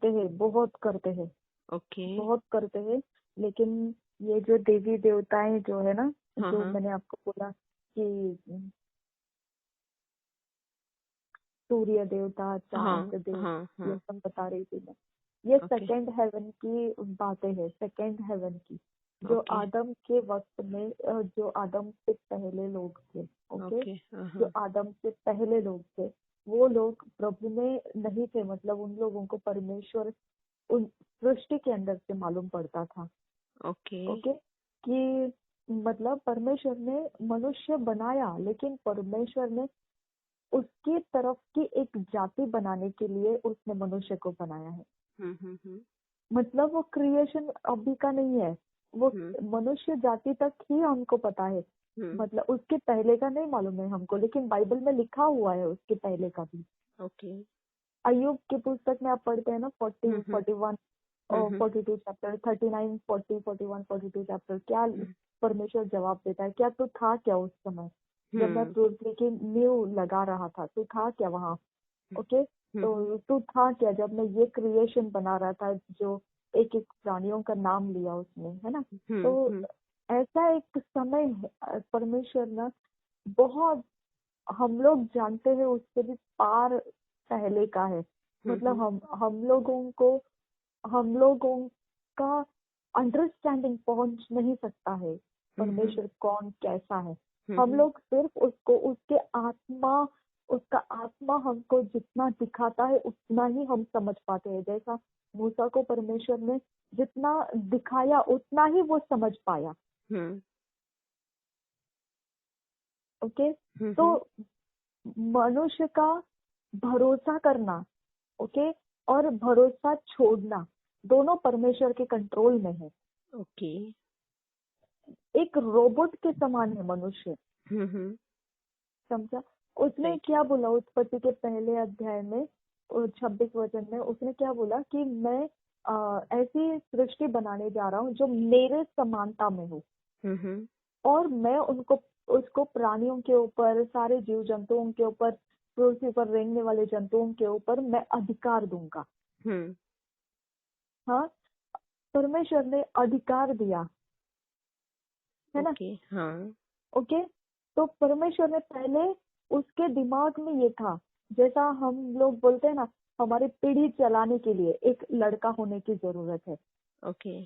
बहुत करते हैं, ओके। बहुत करते हैं। लेकिन ये जो देवी देवताएं जो है ना, हाँ जो हाँ मैंने आपको बोला कि सूर्य देवता, चांद हाँ देव, हाँ ये हाँ। सब बता रही थी मैं। ये ओके सेकंड हेवन की बातें हैं, सेकंड हेवन की। जो ओके आदम के वक्त में जो आदम से पहले लोग थे, ओके, ओके। जो हाँ। आदम से पहले लोग थे, वो लोग प्रभु में नहीं थे। मतलब उन लोगों को परमेश्वर उन सृष्टि के अंदर से मालूम पड़ता था, ओके। ओके, कि मतलब परमेश्वर ने मनुष्य बनाया, लेकिन परमेश्वर ने उसकी तरफ की एक जाति बनाने के लिए उसने मनुष्य को बनाया है। हम्म। मतलब वो क्रिएशन अभी का नहीं है, वो हम्म मनुष्य जाति तक ही हमको पता है। हम्म। मतलब उसके पहले का नहीं मालूम है हमको, लेकिन बाइबल में लिखा हुआ है उसके पहले का भी। ओके। अय्यूब की पुस्तक में आप पढ़ते हैं ना, 40, हम्म 41 और हम्म 42 चैप्टर, 39, 40, 41, 42 चैप्टर, क्या हम्म परमेश्वर जवाब देता है, क्या तू था क्या उस समय जब मैं हम्म पृथ्वी की नींव लगा रहा था, तू था क्या वहाँ? ओके, हम्म तो तू था क्या जब मैं ये क्रिएशन बना रहा था, जो एक एक प्राणियों का नाम लिया उसने, है ना? तो हम्म ऐसा एक समय है, परमेश्वर ना बहुत, हम लोग जानते हैं उससे भी पार पहले का है। मतलब हम लोगों का अंडरस्टैंडिंग पहुंच नहीं सकता है परमेश्वर कौन कैसा है। हम लोग सिर्फ उसको उसका आत्मा हमको जितना दिखाता है उतना ही हम समझ पाते हैं। जैसा मूसा को परमेश्वर ने जितना दिखाया उतना ही वो समझ पाया, हम्म ओके। तो हम्म। मनुष्य का भरोसा करना, ओके, और भरोसा छोड़ना, दोनों परमेश्वर के कंट्रोल में है। ओके। एक रोबोट के समान है मनुष्य, समझा? उसने राइट। क्या बोला उत्पत्ति के पहले अध्याय में, 26 वचन में उसने क्या बोला कि मैं ऐसी सृष्टि बनाने जा रहा हूँ जो मेरे समानता में हो, हम्म और मैं उसको प्राणियों के ऊपर, सारे जीव जंतुओं के ऊपर, पृथ्वी पर रेंगने वाले जंतुओं के ऊपर मैं अधिकार दूंगा। हम्म। हाँ, परमेश्वर ने अधिकार दिया, है ना? ओके। हाँ। ओके, तो परमेश्वर ने पहले उसके दिमाग में ये था, जैसा हम लोग बोलते हैं ना, हमारी पीढ़ी चलाने के लिए एक लड़का होने की जरूरत है। ओके।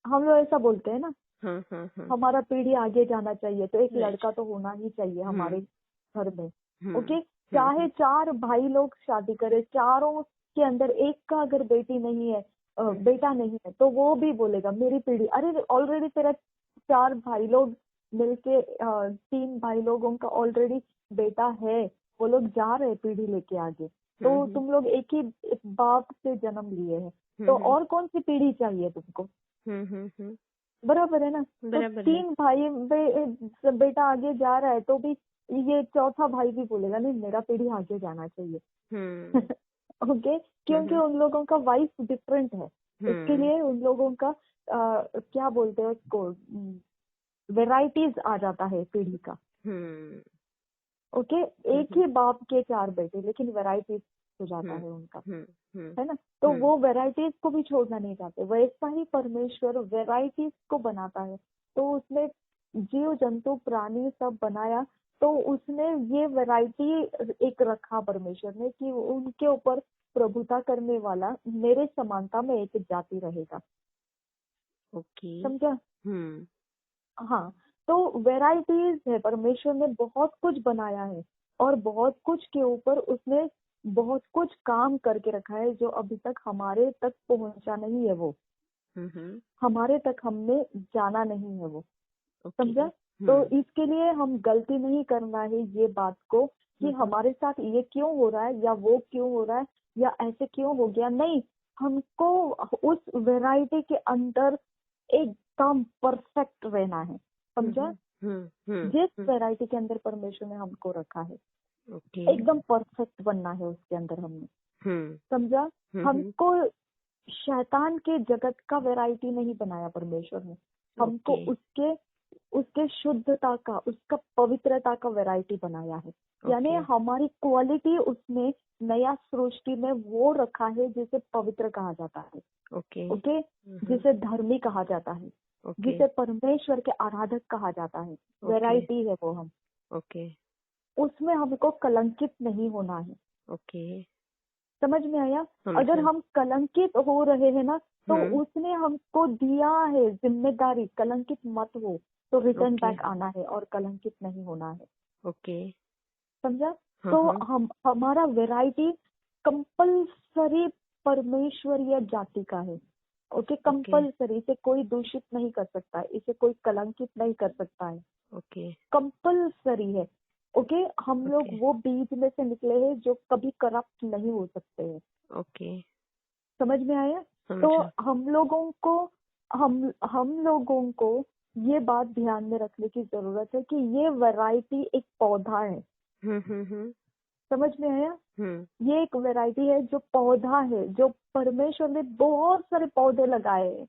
हम लोग ऐसा बोलते हैं ना, हाँ। हमारा पीढ़ी आगे जाना चाहिए तो एक राइट। लड़का तो होना ही चाहिए हमारे हम्म घर में, हम्म ओके। चाहे 4 भाई लोग शादी करे, चारों के अंदर एक का अगर बेटी नहीं है, बेटा नहीं है, तो वो भी बोलेगा मेरी पीढ़ी, अरे ऑलरेडी तेरा 4 भाई लोग मिलके 3 भाई लोगों का ऑलरेडी बेटा है, वो लोग जा रहे पीढ़ी लेके आगे, तो हम्म तुम लोग एक बाप से जन्म लिए हैं, तो हम्म और कौन सी पीढ़ी चाहिए तुमको? हम्म। बराबर है ना? तो बराबर है। 3 भाई बेटा आगे जा रहा है, तो भी ये चौथा भाई भी बोलेगा नहीं मेरा पीढ़ी आगे जाना चाहिए। हम्म ओके, क्योंकि हम्म उन लोगों का वाइफ डिफरेंट है, इसके हम्म लिए उन लोगों का क्या बोलते हैं उसको, वेराइटीज आ जाता है पीढ़ी का। हम्म ओके, एक हम्म ही बाप के 4 बेटे, लेकिन वेराइटीज हो जाता हम्म है उनका, हम्म हम्म है ना? तो हम्म वो वेराइटीज को भी छोड़ना नहीं चाहते, वैसा ही परमेश्वर वेराइटीज को बनाता है। तो उसने जीव जंतु प्राणी सब बनाया, तो उसने ये वैरायटी एक रखा परमेश्वर ने कि उनके ऊपर प्रभुता करने वाला मेरे समानता में एक जाति रहेगा, ओके। समझा? हम्म हाँ, तो वेराइटीज है, परमेश्वर ने बहुत कुछ बनाया है, और बहुत कुछ के ऊपर उसने बहुत कुछ काम करके रखा है जो अभी तक हमारे तक पहुंचा नहीं है, वो हमारे तक हमने जाना नहीं है वो, ओके। समझा? तो इसके लिए हम गलती नहीं करना है ये बात को कि हमारे साथ ये क्यों हो रहा है या वो क्यों हो रहा है या ऐसे क्यों हो गया, नहीं। हमको उस वैरायटी के अंदर एकदम परफेक्ट रहना है, समझा? जिस वैरायटी के अंदर परमेश्वर ने हमको रखा है ओके। एकदम परफेक्ट बनना है उसके अंदर हमने, हम्म समझा? हम्म। हमको शैतान के जगत का वैरायटी नहीं बनाया परमेश्वर ने, हमको ओके। उसके उसके शुद्धता का, उसका पवित्रता का वैरायटी बनाया है। यानी ओके हमारी क्वालिटी उसने नया सृष्टि में वो रखा है जिसे पवित्र कहा जाता है। ओके ओके, जिसे धर्मी कहा जाता है, ओके जिसे परमेश्वर के आराधक कहा जाता है। वैरायटी है वो हम, ओके उसमें हमको कलंकित नहीं होना है। ओके समझ में आया? समझा। अगर हम कलंकित हो रहे हैं ना, तो हम्म उसने हमको दिया है जिम्मेदारी, कलंकित मत हो, तो रिटर्न ओके बैक आना है और कलंकित नहीं होना है। ओके समझा? हाँ तो हाँ हमारा वैरायटी कंपल्सरी परमेश्वरीय जाति का है। ओके, ओके कंपल्सरी, इसे कोई दूषित नहीं कर सकता है, इसे कोई कलंकित नहीं कर सकता है, ओके कंपल्सरी है। ओके, हम लोग ओके वो बीज में से निकले हैं जो कभी करप्ट नहीं हो सकते हैं। ओके समझ में आया? तो समझा। हम लोगों को ये बात ध्यान में रखने की जरूरत है कि ये वैरायटी एक पौधा है। हम्म। समझ में आया? हम्म ये एक वैरायटी है जो पौधा है, जो परमेश्वर ने बहुत सारे पौधे लगाए हैं।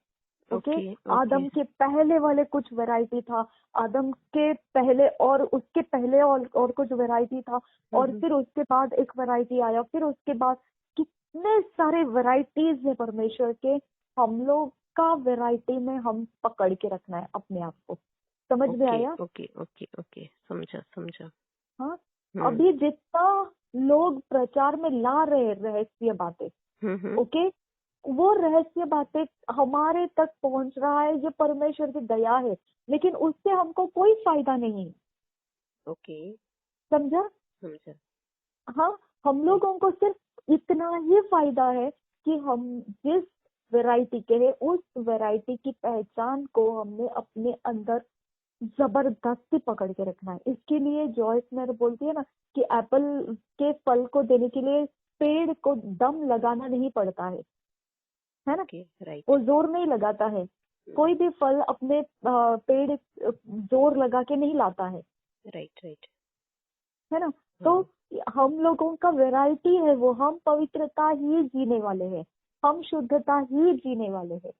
ओके, ओके ओके आदम के पहले वाले कुछ वैरायटी था, आदम के पहले और उसके पहले और कुछ वैरायटी था, और फिर उसके बाद एक वैरायटी आया, फिर उसके बाद कितने सारे वैरायटीज है परमेश्वर के। हम लोग का वैरायटी में हम पकड़ के रखना है अपने आप को। समझ में ओके आया? ओके ओके ओके समझा समझा। हाँ, हम्म अभी जितना लोग प्रचार में ला रहे रहस्य बातें, हम्म ओके, वो रहस्य बातें हमारे तक पहुंच रहा है, ये परमेश्वर की दया है, लेकिन उससे हमको कोई फायदा नहीं है। ओके समझा? समझा। हाँ, हम लोगों को सिर्फ इतना ही फायदा है कि हम जिस वैरायटी के हैं उस वैरायटी की पहचान को हमने अपने अंदर जबरदस्ती पकड़ के रखना है। इसके लिए जॉयस मेयर बोलती है ना कि एप्पल के फल को देने के लिए पेड़ को दम लगाना नहीं पड़ता है ना? ओके राइट वो जोर नहीं लगाता है। कोई भी फल अपने पेड़ जोर लगा के नहीं लाता राइट राइट। है ना? तो हम लोगों का वैरायटी है वो, हम पवित्रता ही जीने वाले हैं, हम शुद्धता ही जीने वाले हैं।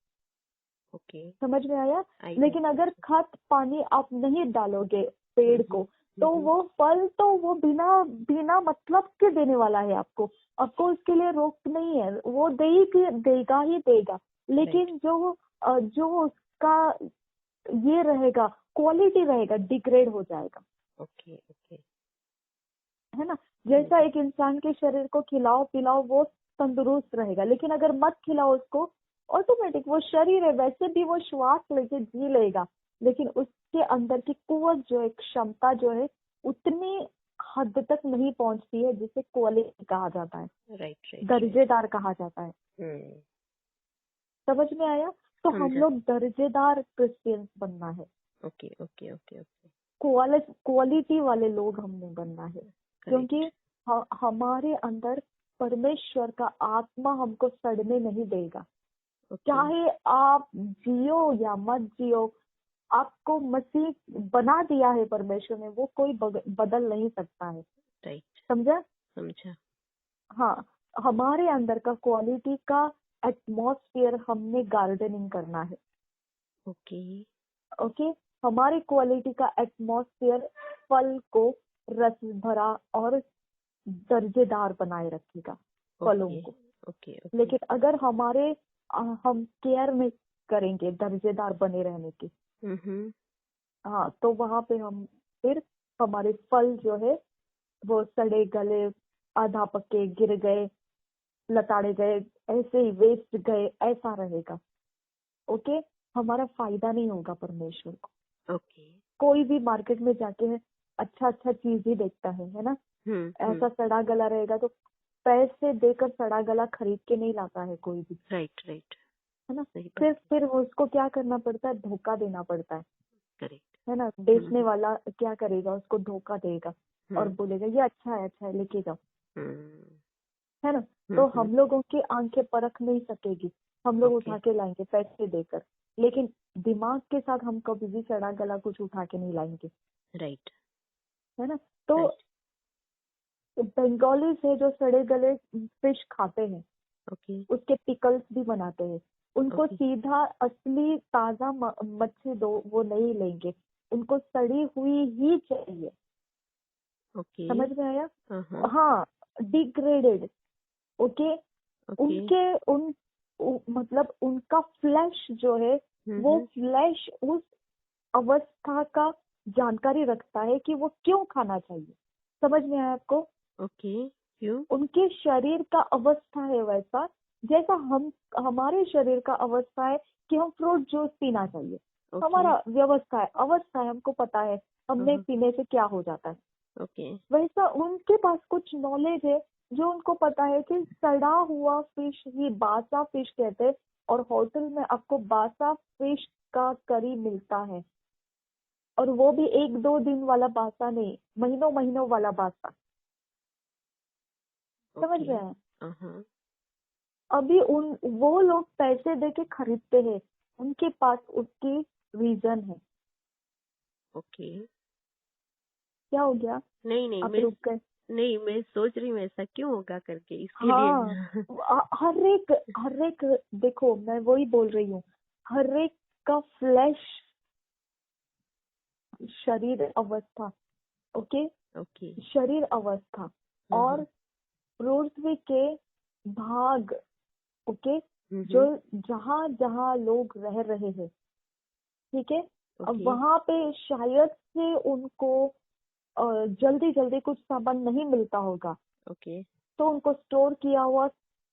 ओके समझ में आया? आई लेकिन अगर खत पानी आप नहीं डालोगे पेड़ को, तो वो फल तो वो बिना बिना मतलब के देने वाला है आपको। आपको उसके लिए रोक नहीं है, वो देगा ही देगा। लेकिन जो उसका ये रहेगा, क्वालिटी रहेगा, डिग्रेड हो जाएगा। ओके ओके है ना? जैसा एक इंसान के शरीर को खिलाओ पिलाओ वो तंदुरुस्त रहेगा, लेकिन अगर मत खिलाओ उसको, ऑटोमेटिक वो शरीर है, वैसे भी वो श्वास लेके जी लेगा, लेकिन उसके अंदर की कुवत जो है, क्षमता जो है, उतनी हद तक नहीं पहुंचती है जिसे क्वालिटी कहा जाता है, राइट राइट। दर्जेदार कहा जाता है। समझ में आया? तो हम समझा। लोग दर्जेदार क्रिश्चियंस बनना है, okay okay okay okay quality वाले लोग हमने बनना है, क्योंकि हमारे अंदर परमेश्वर का आत्मा हमको सड़ने नहीं देगा। चाहे आप जियो या मत जियो, आपको मसीह बना दिया है परमेश्वर ने, वो कोई बदल नहीं सकता है। राइट समझा? समझा। हाँ, हमारे अंदर का क्वालिटी का एटमॉस्फेयर हमने गार्डनिंग करना है। ओके ओके, हमारी क्वालिटी का एटमॉस्फेयर फल को रस भरा और दर्जेदार बनाए रखेगा फलों को। ओके लेकिन अगर हम केयर नहीं करेंगे दर्जेदार बने रहने की, हाँ, तो वहां पे फिर हमारे फल जो है वो सड़े गले, आधा पके, गिर गए, लताड़े गए, ऐसे ही वेस्ट गए, ऐसा रहेगा। ओके, हमारा फायदा नहीं होगा परमेश्वर को। ओके कोई भी मार्केट में जाके अच्छा चीज ही देखता है ना? ऐसा सड़ा गला रहेगा तो पैसे देकर सड़ा गला खरीद के नहीं लाता है कोई भी, राइट राइट है ना? सही बात। फिर उसको क्या करना पड़ता है? धोखा देना पड़ता करेक्ट है ना? बेचने वाला क्या करेगा? उसको धोखा देगा और बोलेगा ये अच्छा है लेके जाओ, है ना? तो हम लोगों की आंखें परख नहीं सकेगी, हम लोग उठा के लाएंगे पैसे देकर, लेकिन दिमाग के साथ हम कभी भी सड़ा गला कुछ उठा के नहीं लाएंगे। राइट है ना? तो बंगाली से जो सड़े गले फिश खाते हैं, उसके पिकल्स भी बनाते हैं, उनको सीधा असली ताजा मच्छी दो वो नहीं लेंगे, उनको सड़ी हुई ही चाहिए। ओके। समझ में आया? हाँ। हाँ, डिग्रेडेड। Okay, okay. उनके मतलब उनका फ्लैश जो है वो फ्लैश उस अवस्था का जानकारी रखता है कि वो क्यों खाना चाहिए। समझ में आया आपको? ओके, क्यों? उनके शरीर का अवस्था है वैसा, जैसा हमारे शरीर का अवस्था है कि हम फ्रूट जूस पीना चाहिए। ओके। हमारा व्यवस्था है, अवस्था है, हमको पता है हमने हाँ। पीने से क्या हो जाता है। ओके। वैसा उनके पास कुछ नॉलेज है जो उनको पता है कि सड़ा हुआ फिश ही बासा फिश कहते हैं, और होटल में आपको बासा फिश का करी मिलता है, और वो भी 1-2 दिन वाला बासा नहीं, महीनों महीनों वाला बासा। समझ ओके। रहे हैं? हाँ। अभी वो लोग पैसे देके खरीदते हैं, उनके पास उसकी रीजन है। ओके। क्या हो गया? नहीं नहीं, आप मैं रुक गए? नहीं, मैं सोच रही हूँ ऐसा क्यों होगा करके, इसके लिए हाँ, ना। हर एक देखो, मैं वही बोल रही हूँ, हर एक का फ्लैश शरीर अवस्था, ओके, ओके। शरीर अवस्था और पृथ्वी के भाग, ओके, जो जहाँ जहाँ लोग रह रहे हैं, ठीक है, अब ओके। वहां पे शायद से उनको जल्दी जल्दी कुछ सामान नहीं मिलता होगा, ओके। तो उनको स्टोर किया हुआ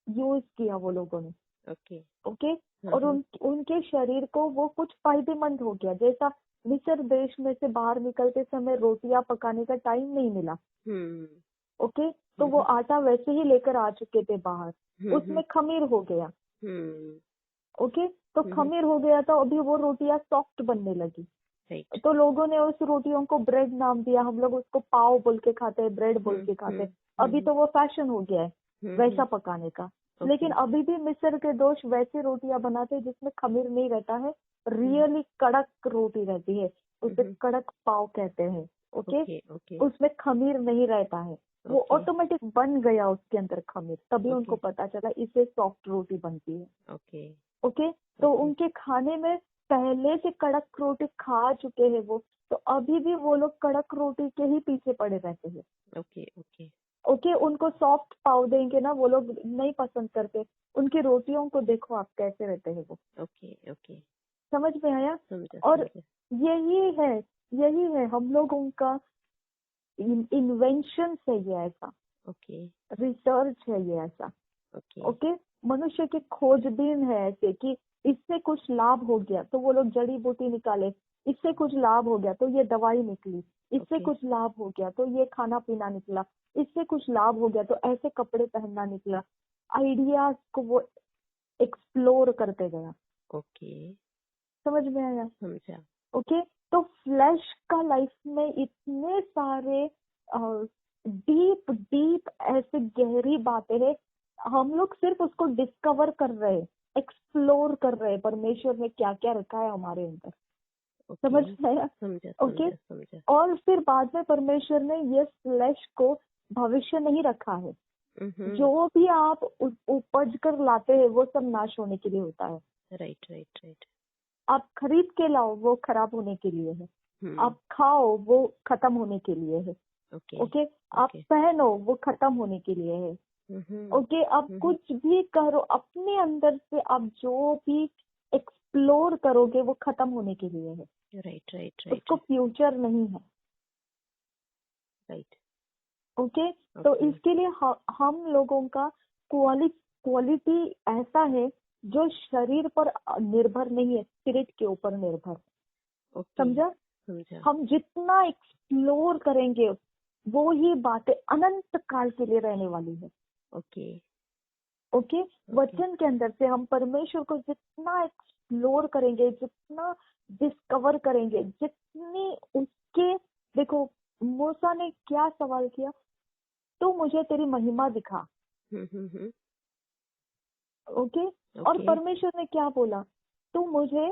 यूज किया वो लोगों ने, ओके। ओके, और उनके शरीर को वो कुछ फायदेमंद हो गया। जैसा मिस्र देश में से बाहर निकलते समय रोटियां पकाने का टाइम नहीं मिला, ओके, तो वो आटा वैसे ही लेकर आ चुके थे बाहर, उसमें खमीर हो गया, ओके, तो खमीर हो गया, तो अभी वो रोटियां सॉफ्ट बनने लगी, राइट। तो लोगों ने उस रोटियों को ब्रेड नाम दिया। हम लोग उसको पाव बोल के खाते हैं, ब्रेड बोल के खाते हैं। अभी तो वो फैशन हो गया है वैसा पकाने का। लेकिन अभी भी मिस्र के दोस्त वैसे रोटियां बनाते हैं जिसमें खमीर नहीं रहता है, रियली कड़क रोटी रहती है, उसे कड़क पाव कहते हैं, ओके, उसमें खमीर नहीं रहता है, वो ऑटोमेटिक बन गया उसके अंदर खमीर, तभी उनको पता चला इससे सॉफ्ट रोटी बनती है, ओके, तो उनके खाने में पहले से कड़क रोटी खा चुके हैं वो, तो अभी भी वो लोग कड़क रोटी के ही पीछे पड़े रहते हैं, ओके, उनको सॉफ्ट पाव देंगे ना, वो लोग नहीं पसंद करते। उनकी रोटियों को देखो आप कैसे रहते हैं वो। समझ में आया? और यही है हम लोगों का इन्वेंशन है ये ऐसा, रिसर्च है ये ऐसा, ओके, मनुष्य की खोजबीन है ऐसे कि इससे कुछ लाभ हो गया तो वो लोग जड़ी बूटी निकाले, इससे कुछ लाभ हो गया तो ये दवाई निकली, इससे कुछ लाभ हो गया तो ये खाना पीना निकला, इससे कुछ लाभ हो गया तो ऐसे कपड़े पहनना निकला। आइडियाज को वो एक्सप्लोर करते गया। समझ में आया? समझा। ओके, तो फ्लैश का लाइफ में इतने सारे डीप डीप ऐसे गहरी बातें हैं, हम लोग सिर्फ उसको डिस्कवर कर रहे हैं, एक्सप्लोर कर रहे हैं, परमेश्वर ने क्या क्या रखा है हमारे अंदर। समझ में आया? ओके, और फिर बाद में परमेश्वर ने ये फ्लैश को भविष्य नहीं रखा है। जो भी आप उपज कर लाते हैं वो सब नाश होने के लिए होता है। राइट। आप खरीद के लाओ वो खराब होने के लिए है, आप खाओ वो खत्म होने के लिए है, ओके, आप पहनो वो खत्म होने के लिए है, ओके, आप कुछ भी करो अपने अंदर से, आप जो भी एक्सप्लोर करोगे वो खत्म होने के लिए है। राइट। उसको फ्यूचर नहीं है। राइट। ओके, तो इसके लिए हम लोगों का क्वालिटी ऐसा है जो शरीर पर निर्भर नहीं है, स्पिरिट के ऊपर निर्भर। समझा? हम जितना एक्सप्लोर करेंगे वो ही बातें अनंत काल के लिए रहने वाली है। ओके, वचन के अंदर से हम परमेश्वर को जितना एक्सप्लोर करेंगे, जितना डिस्कवर करेंगे, जितनी उसके, देखो मूसा ने क्या सवाल किया, तू मुझे तेरी महिमा दिखा, ओके, और परमेश्वर ने क्या बोला, तू मुझे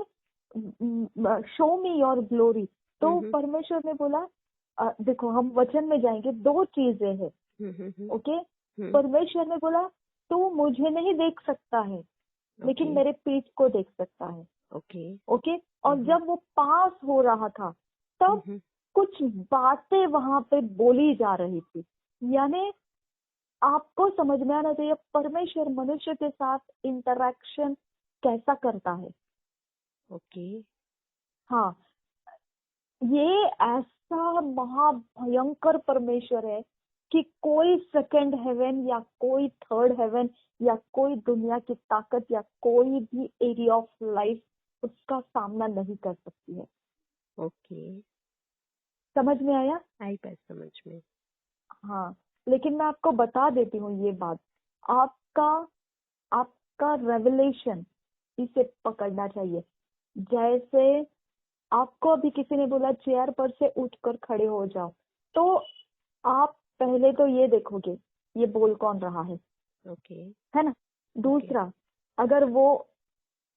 शो मी योर ग्लोरी। तो परमेश्वर ने बोला देखो हम वचन में जाएंगे, दो चीजें हैं, ओके, परमेश्वर ने बोला तू मुझे नहीं देख सकता है लेकिन मेरे पीठ को देख सकता है, ओके, और जब वो पास हो रहा था तब कुछ बातें वहां पे बोली जा रही थी। यानी आपको समझ में आना चाहिए परमेश्वर मनुष्य के साथ इंटरेक्शन कैसा करता है। ओके। हाँ, ये ऐसा महाभयंकर परमेश्वर है कि कोई सेकंड हेवन या कोई थर्ड हेवन या कोई दुनिया की ताकत या कोई भी एरिया ऑफ लाइफ उसका सामना नहीं कर सकती है। ओके, समझ में आया? आई बात समझ में। हाँ, लेकिन मैं आपको बता देती हूँ ये बात, आपका आपका रेवलेशन इसे पकड़ना चाहिए। जैसे आपको अभी किसी ने बोला चेयर पर से उठकर खड़े हो जाओ, तो आप पहले तो ये देखोगे ये बोल कौन रहा है, ओके। है ना। दूसरा, अगर वो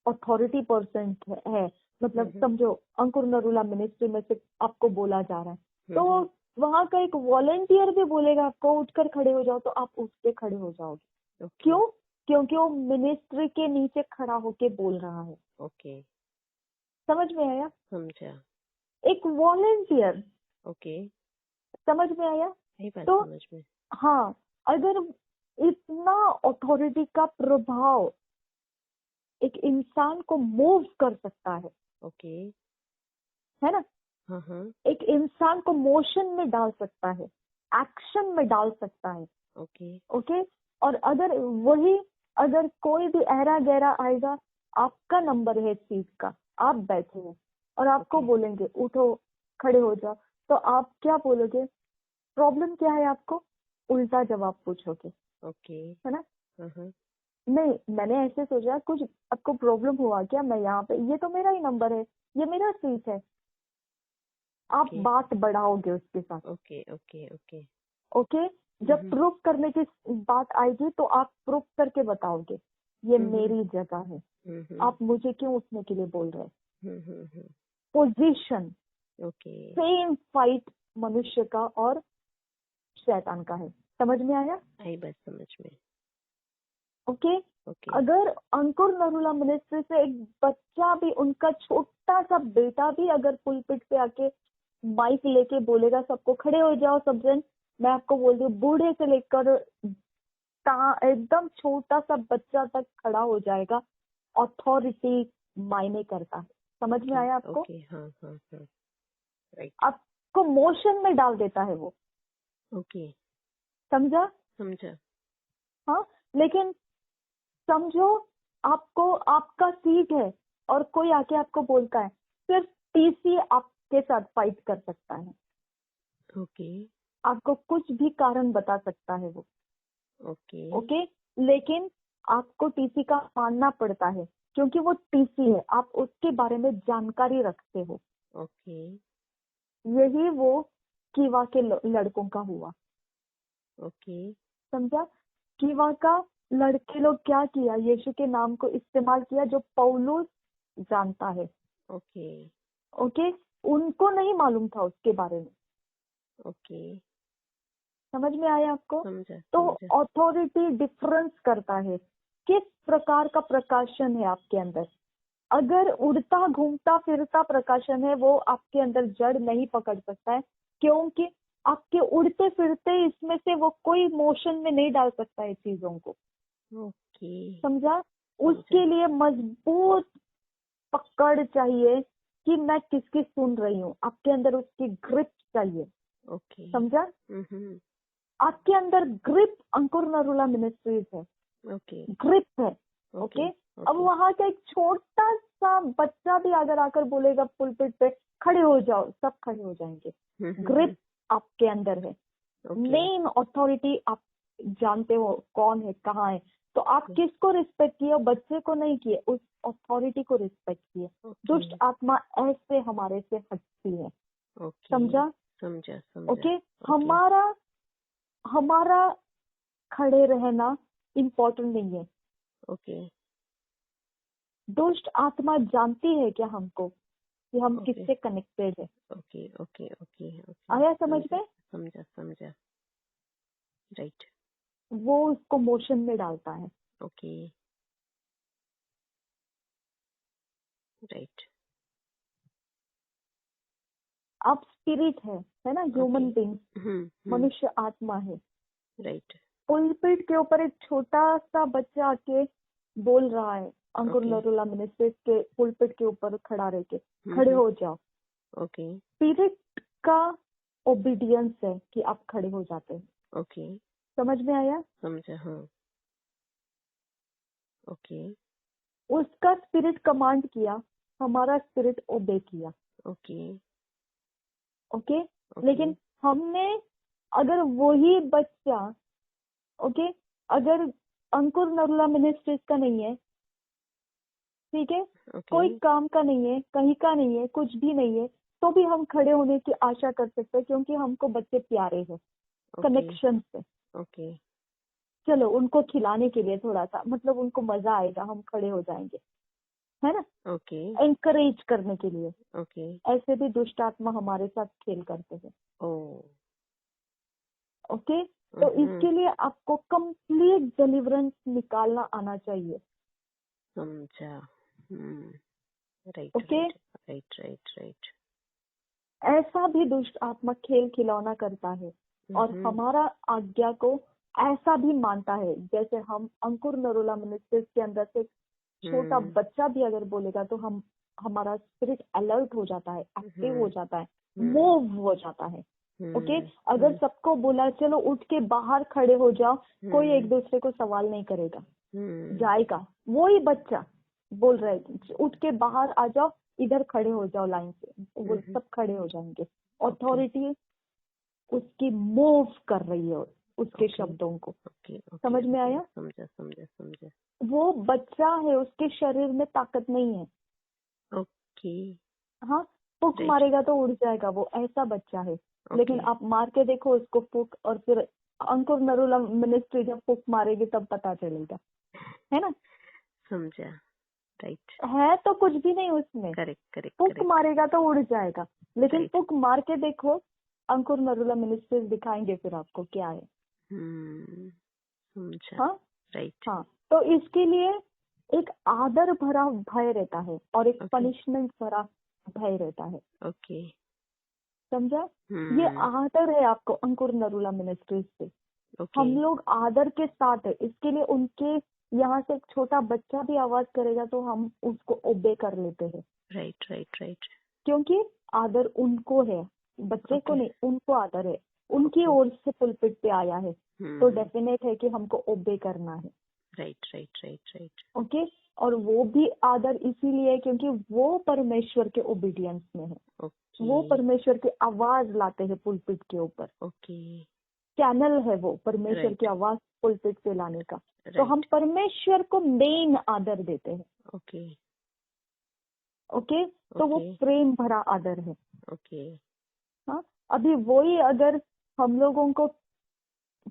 अथॉरिटी पर्सन है, मतलब समझो अंकुर नरूला मिनिस्ट्री में से आपको बोला जा रहा है, तो वहां का एक वॉलंटियर भी बोलेगा आपको उठकर खड़े हो जाओ, तो आप उठ के खड़े हो जाओगे। क्यों? क्योंकि वो मिनिस्ट्री के नीचे खड़ा होके बोल रहा है। ओके, समझ में आया? समझा। एक वॉलंटियर। ओके, समझ में आया? तो समझ में। हाँ, अगर इतना अथॉरिटी का प्रभाव एक इंसान को मूव कर सकता है, ओके, है ना, एक इंसान को मोशन में डाल सकता है, एक्शन में डाल सकता है। Okay, okay. और अगर कोई भी ऐरा गहरा आएगा, आपका नंबर है सीट का, आप बैठे हैं और आपको बोलेंगे उठो खड़े हो जाओ, तो आप क्या बोलोगे? प्रॉब्लम क्या है आपको? उल्टा जवाब पूछोगे। ओके, है ना। नहीं, मैंने ऐसे सोचा कुछ आपको प्रॉब्लम हुआ क्या, मैं यहाँ पे, ये तो मेरा ही नंबर है, ये मेरा सीट है। आप बात बढ़ाओगे उसके साथ। Okay, okay, okay, okay. जब प्रूफ करने की बात आएगी तो आप प्रूफ करके बताओगे ये मेरी जगह है, आप मुझे क्यों उठने के लिए बोल रहे हैं। पोजीशन, ओके, सेम फाइट मनुष्य का और शैतान का है। समझ में आया? आई बात समझ में। ओके। अगर अंकुर नरूला मिनिस्ट्री से एक बच्चा भी, उनका छोटा सा बेटा भी अगर पुलपिट पे आके माइक लेके बोलेगा सबको खड़े हो जाओ सब जन, मैं आपको बोल दूं बूढ़े से लेकर एकदम छोटा सा बच्चा तक खड़ा हो जाएगा। अथॉरिटी मायने करता है। समझ में आया आपको? हाँ, राइट। आपको मोशन में डाल देता है वो। ओके, समझा? हाँ, लेकिन समझो आपको आपका सीट है और कोई आके आपको बोलता है, सिर्फ टीसी आपके साथ फाइट कर सकता है। ओके, आपको कुछ भी कारण बता सकता है वो। ओके। लेकिन आपको टीसी का मानना पड़ता है क्योंकि वो टीसी है, आप उसके बारे में जानकारी रखते हो। ओके, यही वो कीवा के लड़कों का हुआ। ओके, समझा? कीवा का लड़के लोग क्या किया, यीशु के नाम को इस्तेमाल किया जो पौलुस जानता है। ओके। उनको नहीं मालूम था उसके बारे में। ओके, समझ में आया आपको? तो समझा। अथॉरिटी डिफरेंस करता है किस प्रकार का प्रकाशन है आपके अंदर। अगर उड़ता घूमता फिरता प्रकाशन है, वो आपके अंदर जड़ नहीं पकड़ सकता है, क्योंकि आपके उड़ते फिरते इसमें से वो कोई मोशन में नहीं डाल सकता है चीजों को। समझा? उसके लिए मजबूत पकड़ चाहिए कि मैं किसकी सुन रही हूँ, आपके अंदर उसकी ग्रिप चाहिए। समझा? आपके अंदर ग्रिप अंकुर नरूला मिनिस्ट्रीज है। ग्रिप है। ओके। अब वहां का एक छोटा सा बच्चा भी अगर आकर बोलेगा पुलपिट पे खड़े हो जाओ, सब खड़े हो जाएंगे। ग्रिप आपके अंदर है। मेन अथॉरिटी आप जानते हो कौन है, कहाँ है, तो आप किसको रिस्पेक्ट किए? बच्चे को नहीं किए, उस अथॉरिटी को रिस्पेक्ट किए। दुष्ट आत्मा ऐसे हमारे से हटती है। समझा? समझा। ओके। हमारा खड़े रहना इम्पोर्टेंट नहीं है। दुष्ट आत्मा जानती है क्या हमको, कि हम किससे कनेक्टेड है। आया समझ में? समझा। राइट। वो उसको मोशन में डालता है। राइट। आप स्पिरिट है ना, ह्यूमन बींग, मनुष्य आत्मा है। राइट। पुलपिट के ऊपर एक छोटा सा बच्चा आके बोल रहा है, अंकुर नरूला मिनिस्ट्रीज के पुलपिट के ऊपर खड़ा रह के, खड़े हो जाओ। ओके। स्पिरिट का ओबीडियंस है कि आप खड़े हो जाते हैं। ओके, समझ में आया? समझा, हाँ। ओके। उसका स्पिरिट कमांड किया, हमारा स्पिरिट ओबे किया। ओके। ओके, लेकिन हमने, अगर वही बच्चा, ओके, अगर अंकुर नरूला मिनिस्ट्रीज का नहीं है, ठीक है, कोई काम का नहीं है, कहीं का नहीं है, कुछ भी नहीं है, तो भी हम खड़े होने की आशा कर सकते हैं, क्योंकि हमको बच्चे प्यारे हैं कनेक्शन से। ओके। चलो उनको खिलाने के लिए थोड़ा सा, मतलब उनको मजा आएगा, हम खड़े हो जाएंगे, है ना? ओके। एनकरेज करने के लिए। ओके। ऐसे भी दुष्ट आत्मा हमारे साथ खेल करते हैं। ओके, तो इसके लिए आपको कंप्लीट डिलीवरेंस निकालना आना चाहिए। समझा। Right. Okay, right right right. ऐसा भी दुष्ट आत्मा खेल खिलौना करता है और हमारा आज्ञा को ऐसा भी मानता है, जैसे हम अंकुर नरूला मिनिस्ट्रीज के अंदर से छोटा बच्चा भी अगर बोलेगा तो हमारा स्पिरिट अलर्ट हो जाता है, एक्टिव हो जाता है, मूव हो जाता है। ओके, अगर सबको बोला चलो उठ के बाहर खड़े हो जाओ, कोई एक दूसरे को सवाल नहीं करेगा, जाएगा। वही बच्चा बोल रहा है उठ के बाहर आ जाओ, इधर खड़े हो जाओ लाइन से, वो सब खड़े हो जाएंगे। अथॉरिटी उसकी मूव कर रही है उसके शब्दों को। समझ में आया? समझा समझा समझा। वो बच्चा है, उसके शरीर में ताकत नहीं है। ओके। हाँ, फूक मारेगा तो उड़ जाएगा, वो ऐसा बच्चा है। लेकिन आप मार के देखो उसको फूक, और फिर अंकुर नरूला मिनिस्ट्री जब फूक मारेगी तब पता चलेगा, है ना? समझा। राइट। है तो कुछ भी नहीं उसमें। Correct correct. फूक मारेगा तो उड़ जाएगा, लेकिन फूक मार के देखो, अंकुर नरूला मिनिस्ट्रीज दिखाएंगे फिर आपको क्या है। समझा। हाँ राइट। हाँ, तो इसके लिए एक आदर भरा भय रहता है और एक पनिशमेंट भरा भय रहता है। ओके, समझा? ये आदर है आपको अंकुर नरूला मिनिस्ट्रीज से। हम लोग आदर के साथ है, इसके लिए उनके यहाँ से एक छोटा बच्चा भी आवाज करेगा तो हम उसको ओबे कर लेते हैं। Right right right. क्योंकि आदर उनको है, बच्चे को नहीं, उनको आदर है, उनकी ओर से पुलपिट पे आया है, तो डेफिनेट है कि हमको ओबे करना है। Right right right right. Okay, और वो भी आदर इसीलिए क्योंकि वो परमेश्वर के ओबीडियंस में है। वो परमेश्वर की आवाज लाते हैं पुलपिट के ऊपर। चैनल है वो परमेश्वर की आवाज पुलपिट पे लाने का। तो हम परमेश्वर को मेन आदर देते हैं। ओके, तो वो प्रेम भरा आदर है। हाँ, अभी वही अगर हम लोगों को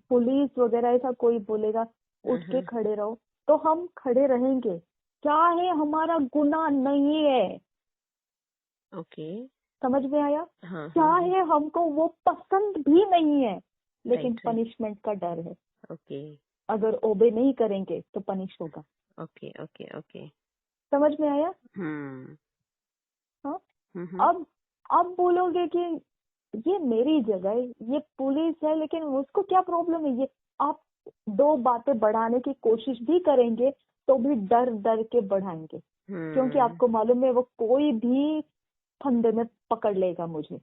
पुलिस वगैरह ऐसा कोई बोलेगा उठ के खड़े रहो, तो हम खड़े रहेंगे, चाहे हमारा गुनाह नहीं है। समझ में आया? चाहे हमको वो पसंद भी नहीं है, लेकिन पनिशमेंट का डर है। अगर ओबे नहीं करेंगे तो पनिश होगा। समझ में आया? हाँ, अब बोलोगे कि ये मेरी जगह है, ये पुलिस है, लेकिन उसको क्या प्रॉब्लम है? ये आप दो बातें बढ़ाने की कोशिश भी करेंगे तो भी डर डर के बढ़ाएंगे, क्योंकि आपको मालूम है वो कोई भी फंदे में पकड़ लेगा मुझे।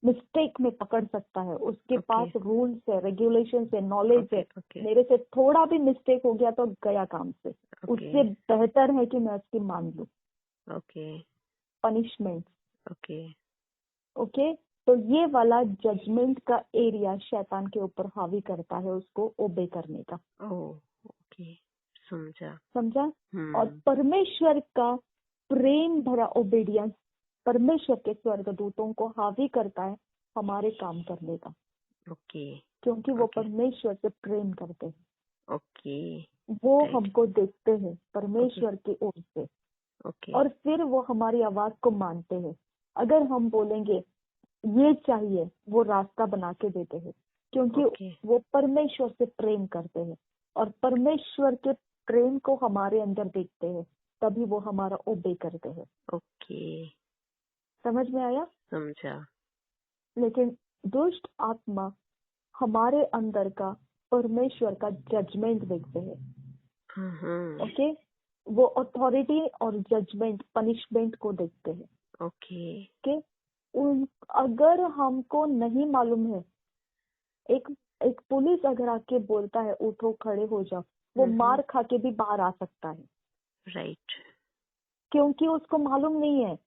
मिस्टेक में पकड़ सकता है, उसके पास रूल्स है, रेगुलेशन है, नॉलेज है। मेरे से थोड़ा भी मिस्टेक हो गया तो गया काम से। उससे बेहतर है कि मैं उसकी मान लूं पनिशमेंट। ओके, तो ये वाला जजमेंट का एरिया शैतान के ऊपर हावी करता है उसको ओबे करने का। समझा? और परमेश्वर का प्रेम भरा ओबीडियंस परमेश्वर के स्वर्गदूतों को हावी करता है हमारे काम करने का। क्योंकि वो परमेश्वर से प्रेम करते हैं। वो हमको देखते हैं परमेश्वर की ओर से, और फिर वो हमारी आवाज को मानते हैं। अगर हम बोलेंगे ये चाहिए, वो रास्ता बना के देते हैं, क्योंकि वो परमेश्वर से प्रेम करते हैं और परमेश्वर के प्रेम को हमारे अंदर देखते हैं, तभी वो हमारा ओबे करते हैं। समझ में आया? समझा। लेकिन दुष्ट आत्मा हमारे अंदर का परमेश्वर का जजमेंट देखते हैं। ओके, वो अथॉरिटी और जजमेंट, पनिशमेंट को देखते हैं। ओके। ओके, अगर हमको नहीं मालूम है, एक एक पुलिस अगर आके बोलता है उठो खड़े हो जाओ, वो मार खा के भी बाहर आ सकता है। राइट। क्योंकि उसको मालूम नहीं है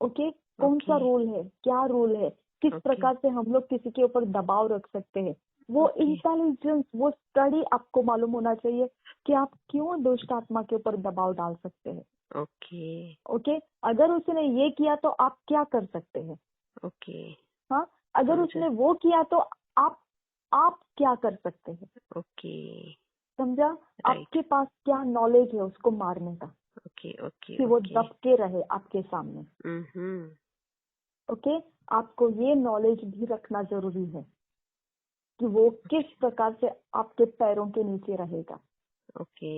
ओके कौन सा रूल है, क्या रूल है, किस प्रकार से हम लोग किसी के ऊपर दबाव रख सकते हैं। वो इंटेलिजेंस, वो स्टडी आपको मालूम होना चाहिए कि आप क्यों दुष्ट आत्मा के ऊपर दबाव डाल सकते हैं। ओके। ओके, अगर उसने ये किया तो आप क्या कर सकते हैं। ओके। हाँ, अगर उसने वो किया तो आप क्या कर सकते हैं। ओके। समझा? आपके पास क्या नॉलेज है उसको मारने का, ओके। ओके। कि वो दबके रहे आपके सामने। ओके, आपको ये नॉलेज भी रखना जरूरी है कि वो किस प्रकार से आपके पैरों के नीचे रहेगा। ओके।